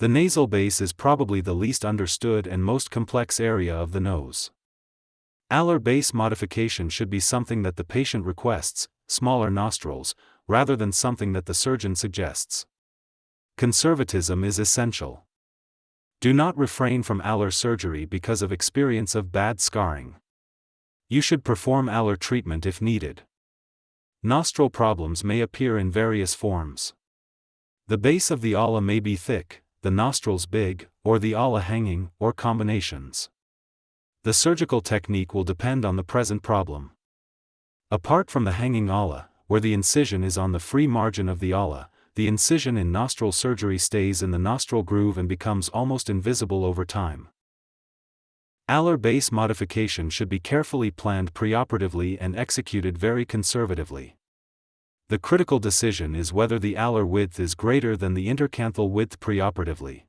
The nasal base is probably the least understood and most complex area of the nose. Alar base modification should be something that the patient requests, smaller nostrils, rather than something that the surgeon suggests. Conservatism is essential. Do not refrain from alar surgery because of experience of bad scarring. You should perform alar treatment if needed. Nostril problems may appear in various forms. The base of the alae may be thick, the nostrils big, or the alae hanging, or combinations. The surgical technique will depend on the present problem. Apart from the hanging alae, where the incision is on the free margin of the alae, the incision in nostril surgery stays in the nostril groove and becomes almost invisible over time. Alar base modification should be carefully planned preoperatively and executed very conservatively. The critical decision is whether the alar width is greater than the intercanthal width preoperatively.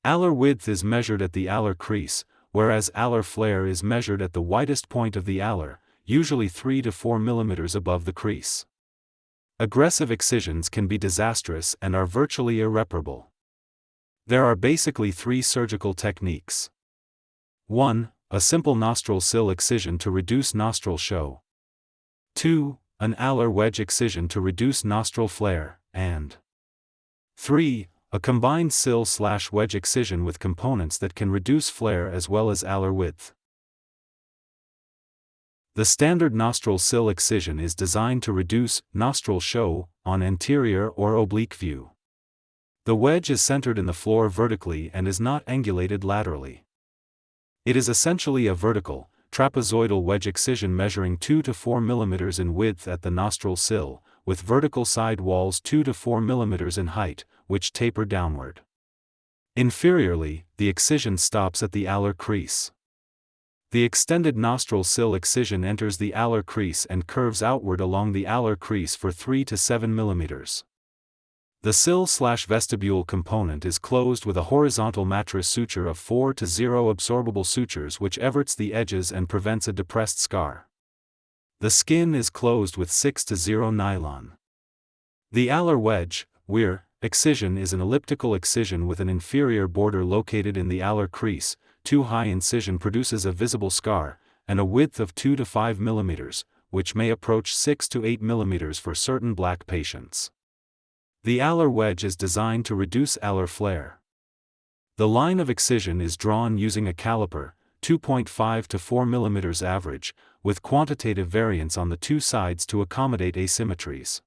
Alar width is measured at the alar crease, whereas alar flare is measured at the widest point of the alar, usually 3 to 4 mm above the crease. Aggressive excisions can be disastrous and are virtually irreparable. There are basically 3 surgical techniques. 1. A simple nostril sill excision to reduce nostril show. 2. An alar wedge excision to reduce nostril flare, and 3. A combined sill/wedge excision with components that can reduce flare as well as alar width. The standard nostril sill excision is designed to reduce nostril show on anterior or oblique view. The wedge is centered in the floor vertically and is not angulated laterally. It is essentially a vertical, trapezoidal wedge excision measuring 2 to 4 mm in width at the nostril sill, with vertical side walls 2 to 4 mm in height, which taper downward. Inferiorly, the excision stops at the alar crease. The extended nostril sill excision enters the alar crease and curves outward along the alar crease for 3 to 7 mm. The sill/vestibule component is closed with a horizontal mattress suture of 4 to 0 absorbable sutures which everts the edges and prevents a depressed scar. The skin is closed with 6 to 0 nylon. The alar wedge, weir, excision is an elliptical excision with an inferior border located in the alar crease. Too high incision produces a visible scar, and a width of 2 to 5 mm, which may approach 6 to 8 mm for certain black patients. The alar wedge is designed to reduce alar flare. The line of excision is drawn using a caliper, 2.5 to 4 mm average, with quantitative variance on the 2 sides to accommodate asymmetries.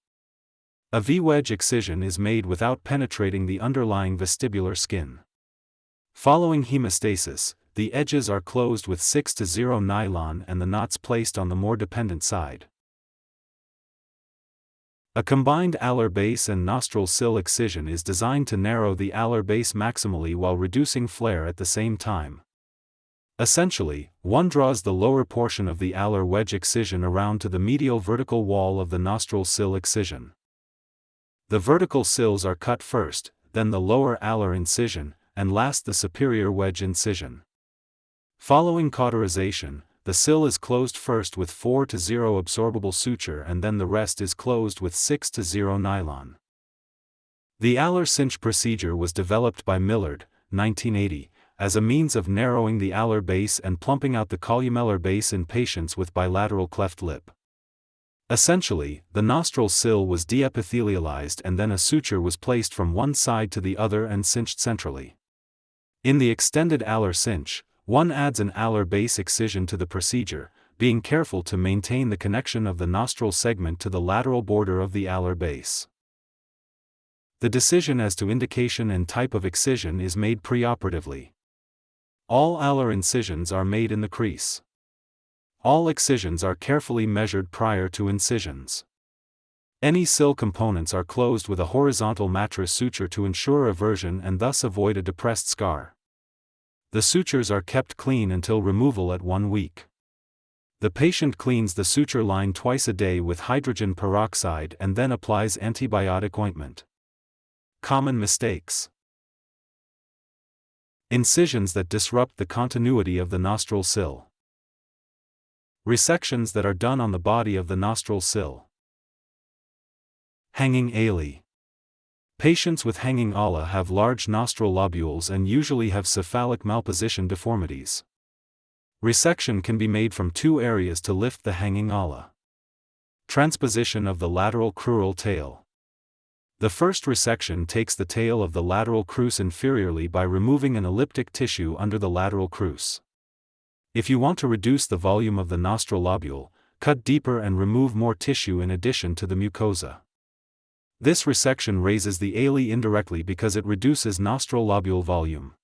A V-wedge excision is made without penetrating the underlying vestibular skin. Following hemostasis, the edges are closed with 6 to 0 nylon and the knots placed on the more dependent side. A combined alar base and nostril sill excision is designed to narrow the alar base maximally while reducing flare at the same time. Essentially, one draws the lower portion of the alar wedge excision around to the medial vertical wall of the nostril sill excision. The vertical sills are cut first, then the lower alar incision, and last the superior wedge incision. Following cauterization, the sill is closed first with 4 to 0 absorbable suture and then the rest is closed with 6 to 0 nylon. The alar cinch procedure was developed by Millard, 1980, as a means of narrowing the alar base and plumping out the columellar base in patients with bilateral cleft lip. Essentially, the nostril sill was deepithelialized and then a suture was placed from one side to the other and cinched centrally. In the extended alar cinch, one adds an alar base excision to the procedure, being careful to maintain the connection of the nostril segment to the lateral border of the alar base. The decision as to indication and type of excision is made preoperatively. All alar incisions are made in the crease. All excisions are carefully measured prior to incisions. Any sill components are closed with a horizontal mattress suture to ensure aversion and thus avoid a depressed scar. The sutures are kept clean until removal at 1 week. The patient cleans the suture line twice a day with hydrogen peroxide and then applies antibiotic ointment. Common mistakes. Incisions that disrupt the continuity of the nostril sill. Resections that are done on the body of the nostril sill. Hanging alae. Patients with hanging alae have large nostril lobules and usually have cephalic malposition deformities. Resection can be made from two areas to lift the hanging alae. Transposition of the lateral crural tail. The first resection takes the tail of the lateral crus inferiorly by removing an elliptic tissue under the lateral crus. If you want to reduce the volume of the nostril lobule, cut deeper and remove more tissue in addition to the mucosa. This resection raises the alae indirectly because it reduces nostril lobule volume.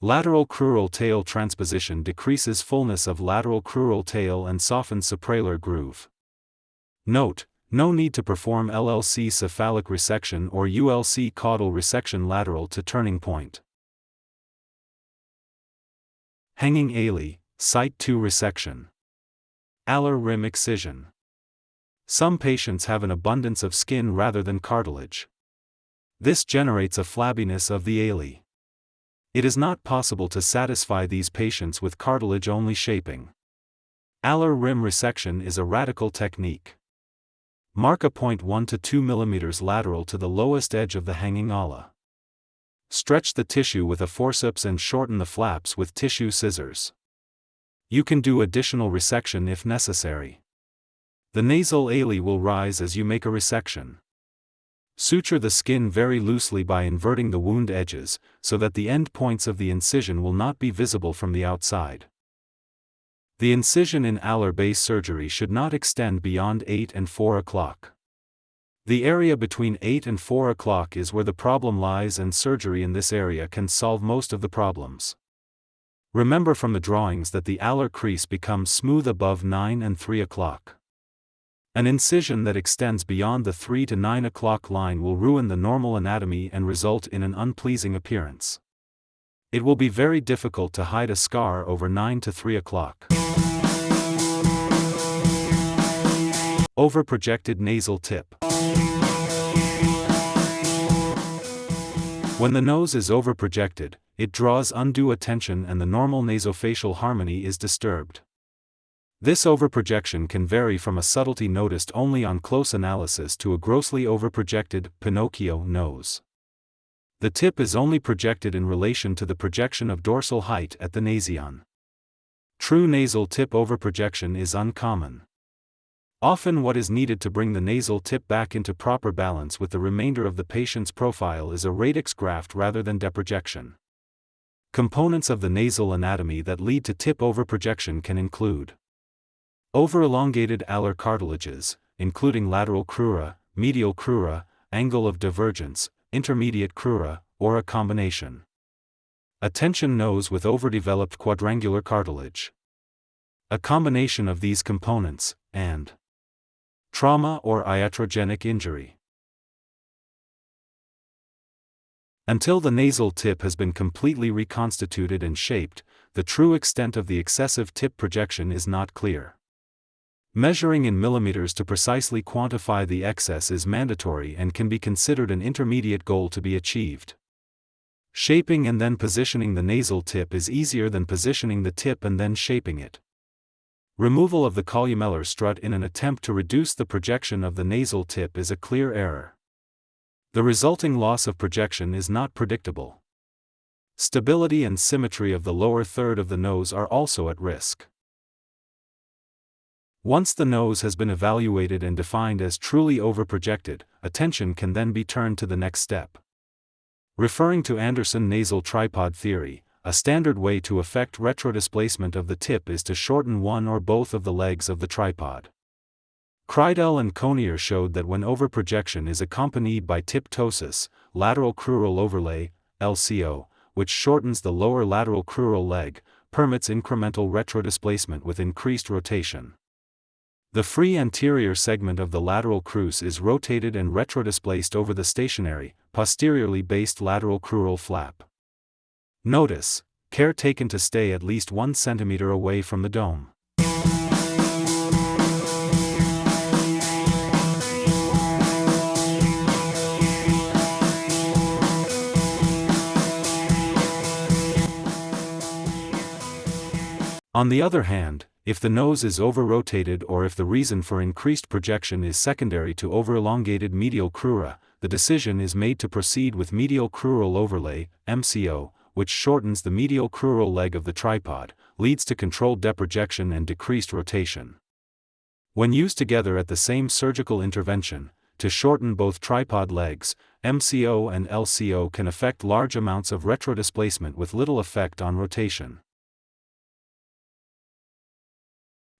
Lateral crural tail transposition decreases fullness of lateral crural tail and softens supralar groove. Note: no need to perform LLC cephalic resection or ULC caudal resection lateral to turning point. Hanging alae, Site 2 resection. Alar rim excision. Some patients have an abundance of skin rather than cartilage. This generates a flabbiness of the alae. It is not possible to satisfy these patients with cartilage-only shaping. Alar rim resection is a radical technique. Mark a point 1 to 2 mm lateral to the lowest edge of the hanging alae. Stretch the tissue with a forceps and shorten the flaps with tissue scissors. You can do additional resection if necessary. The nasal alae will rise as you make a resection. Suture the skin very loosely by inverting the wound edges, so that the end points of the incision will not be visible from the outside. The incision in alar base surgery should not extend beyond 8 and 4 o'clock. The area between 8 and 4 o'clock is where the problem lies, and surgery in this area can solve most of the problems. Remember from the drawings that the alar crease becomes smooth above 9 and 3 o'clock. An incision that extends beyond the 3 to 9 o'clock line will ruin the normal anatomy and result in an unpleasing appearance. It will be very difficult to hide a scar over 9 to 3 o'clock. Overprojected nasal tip. When the nose is overprojected, it draws undue attention and the normal nasofacial harmony is disturbed. This overprojection can vary from a subtlety noticed only on close analysis to a grossly overprojected, Pinocchio nose. The tip is only projected in relation to the projection of dorsal height at the nasion. True nasal tip overprojection is uncommon. Often what is needed to bring the nasal tip back into proper balance with the remainder of the patient's profile is a radix graft rather than deprojection. Components of the nasal anatomy that lead to tip overprojection can include over-elongated alar cartilages, including lateral crura, medial crura, angle of divergence, intermediate crura, or a combination. A tension nose with overdeveloped quadrangular cartilage. A combination of these components, and trauma or iatrogenic injury. Until the nasal tip has been completely reconstituted and shaped, the true extent of the excessive tip projection is not clear. Measuring in millimeters to precisely quantify the excess is mandatory and can be considered an intermediate goal to be achieved. Shaping and then positioning the nasal tip is easier than positioning the tip and then shaping it. Removal of the columellar strut in an attempt to reduce the projection of the nasal tip is a clear error. The resulting loss of projection is not predictable. Stability and symmetry of the lower third of the nose are also at risk. Once the nose has been evaluated and defined as truly overprojected, attention can then be turned to the next step. Referring to Anderson nasal tripod theory, a standard way to effect retrodisplacement of the tip is to shorten one or both of the legs of the tripod. Kreidel and Connier showed that when overprojection is accompanied by tip ptosis, lateral crural overlay, LCO, which shortens the lower lateral crural leg, permits incremental retrodisplacement with increased rotation. The free anterior segment of the lateral crus is rotated and retrodisplaced over the stationary, posteriorly based lateral crural flap. Notice: care taken to stay at least 1 cm away from the dome. On the other hand, if the nose is over-rotated or if the reason for increased projection is secondary to over-elongated medial crura, the decision is made to proceed with medial crural overlay, MCO, which shortens the medial crural leg of the tripod, leads to controlled deprojection and decreased rotation. When used together at the same surgical intervention, to shorten both tripod legs, MCO and LCO can affect large amounts of retrodisplacement with little effect on rotation.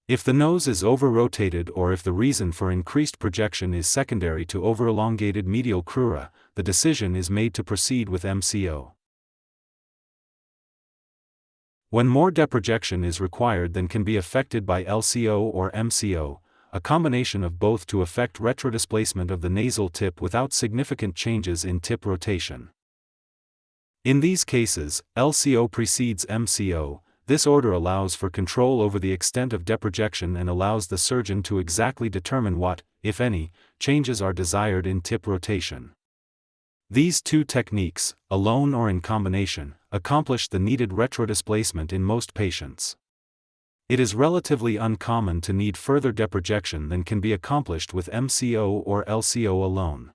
If the nose is over-rotated or if the reason for increased projection is secondary to over-elongated medial crura, the decision is made to proceed with MCO. When more deprojection is required than can be affected by LCO or MCO, a combination of both to affect retrodisplacement of the nasal tip without significant changes in tip rotation. In these cases, LCO precedes MCO. This order allows for control over the extent of deprojection and allows the surgeon to exactly determine what, if any, changes are desired in tip rotation. These two techniques, alone or in combination, accomplish the needed retrodisplacement in most patients. It is relatively uncommon to need further deprojection than can be accomplished with MCO or LCO alone.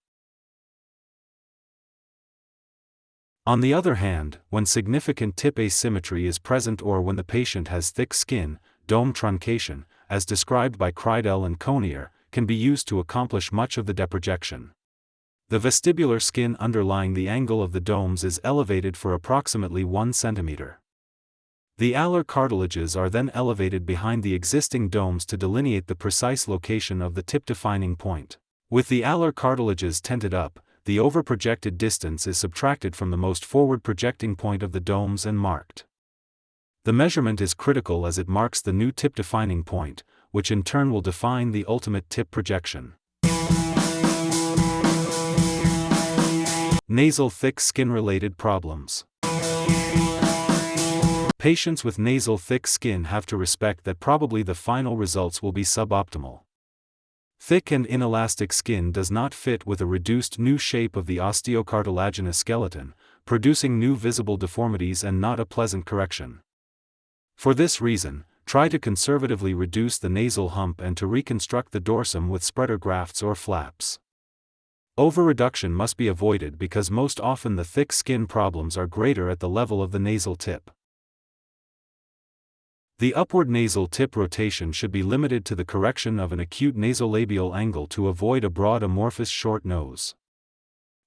On the other hand, when significant tip asymmetry is present or when the patient has thick skin, dome truncation, as described by Kreidel and Connier, can be used to accomplish much of the deprojection. The vestibular skin underlying the angle of the domes is elevated for approximately 1 cm. The alar cartilages are then elevated behind the existing domes to delineate the precise location of the tip defining point. With the alar cartilages tented up, the overprojected distance is subtracted from the most forward projecting point of the domes and marked. The measurement is critical as it marks the new tip defining point, which in turn will define the ultimate tip projection. Nasal thick skin-related problems. Patients with nasal thick skin have to respect that probably the final results will be suboptimal. Thick and inelastic skin does not fit with a reduced new shape of the osteocartilaginous skeleton, producing new visible deformities and not a pleasant correction. For this reason, try to conservatively reduce the nasal hump and to reconstruct the dorsum with spreader grafts or flaps. Over-reduction must be avoided because most often the thick skin problems are greater at the level of the nasal tip. The upward nasal tip rotation should be limited to the correction of an acute nasolabial angle to avoid a broad amorphous short nose.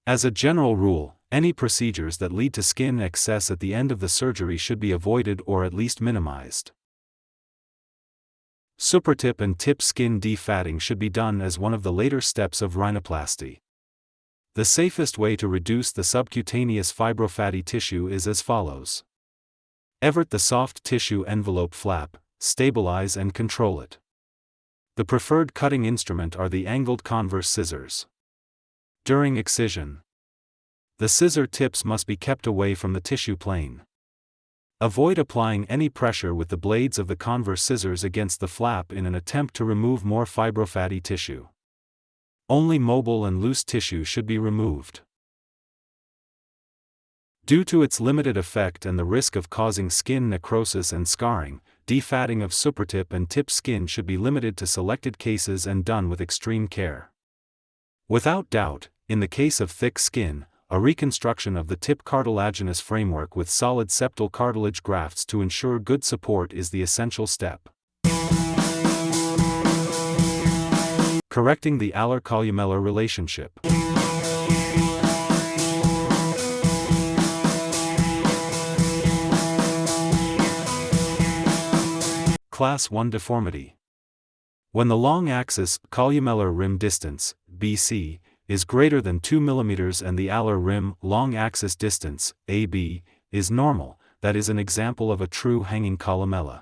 As a general rule, any procedures that lead to skin excess at the end of the surgery should be avoided or at least minimized. Supratip and tip skin defatting should be done as one of the later steps of rhinoplasty. The safest way to reduce the subcutaneous fibrofatty tissue is as follows. Evert the soft tissue envelope flap, stabilize and control it. The preferred cutting instrument are the angled converse scissors. During excision, the scissor tips must be kept away from the tissue plane. Avoid applying any pressure with the blades of the converse scissors against the flap in an attempt to remove more fibrofatty tissue. Only mobile and loose tissue should be removed. Due to its limited effect and the risk of causing skin necrosis and scarring, defatting of supratip and tip skin should be limited to selected cases and done with extreme care. Without doubt, in the case of thick skin, a reconstruction of the tip cartilaginous framework with solid septal cartilage grafts to ensure good support is the essential step. Correcting the Alar-Columellar relationship. Class 1 deformity. When the long axis columellar rim distance, BC, is greater than 2 mm and the alar rim long axis distance, AB, is normal, that is an example of a true hanging columella.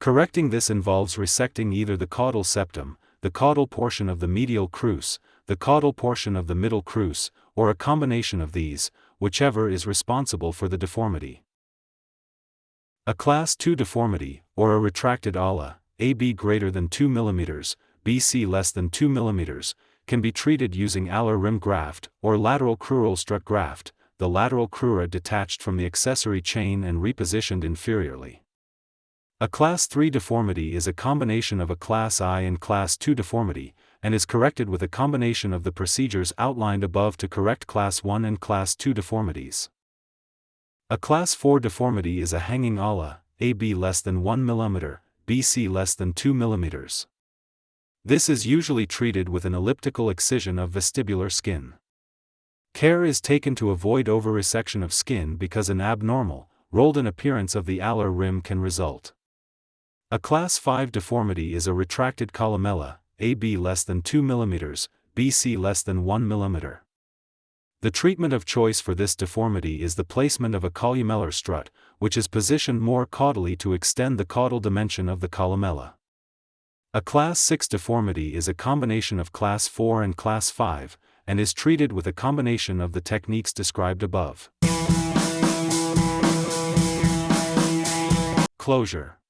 Correcting this involves resecting either the caudal septum, the caudal portion of the medial crus, the caudal portion of the middle crus, or a combination of these, whichever is responsible for the deformity. A Class 2 deformity, or a retracted alae, AB greater than 2 mm, BC less than 2 mm, can be treated using alar rim graft, or lateral crural strut graft, the lateral crura detached from the accessory chain and repositioned inferiorly. A Class 3 deformity is a combination of a Class I and Class 2 deformity, and is corrected with a combination of the procedures outlined above to correct Class 1 and Class 2 deformities. A Class 4 deformity is a hanging alae, AB less than 1 mm, BC less than 2 mm. This is usually treated with an elliptical excision of vestibular skin. Care is taken to avoid over-resection of skin because an abnormal, rolled-in appearance of the alar rim can result. A Class 5 deformity is a retracted columella, AB less than 2 mm, BC less than 1 mm. The treatment of choice for this deformity is the placement of a columellar strut, which is positioned more caudally to extend the caudal dimension of the columella. A Class 6 deformity is a combination of Class 4 and Class 5, and is treated with a combination of the techniques described above. Closure.